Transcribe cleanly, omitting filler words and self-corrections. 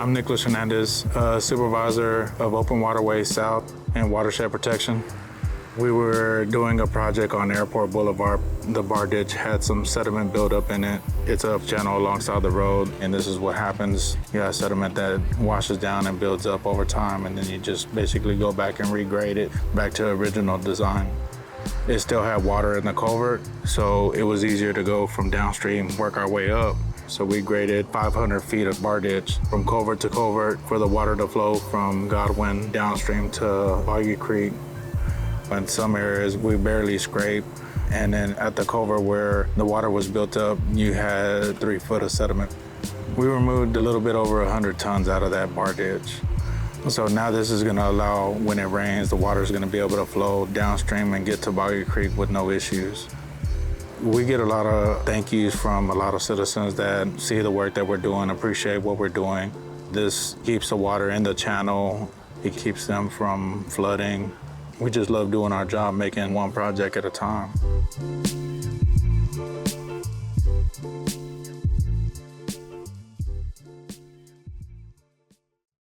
I'm Nicholas Hernandez, Supervisor of Open Waterways South and Watershed Protection. We were doing a project on Airport Boulevard. The bar ditch had some sediment buildup in it. It's a channel alongside the road, and this is what happens. You have sediment that washes down and builds up over time, and then you just basically go back and regrade it back to original design. It still had water in the culvert, so it was easier to go from downstream, work our way up. So we graded 500 feet of bar ditch from culvert to culvert for the water to flow from Godwin downstream to Boggy Creek. In some areas, we barely scraped. And then at the culvert where the water was built up, you had 3 foot of sediment. We removed a little bit over 100 tons out of that bar ditch. So now this is gonna allow, when it rains, the water is gonna be able to flow downstream and get to Boggy Creek with no issues. We get a lot of thank yous from a lot of citizens that see the work that we're doing, appreciate what we're doing. This keeps the water in the channel. It keeps them from flooding. We just love doing our job, making one project at a time.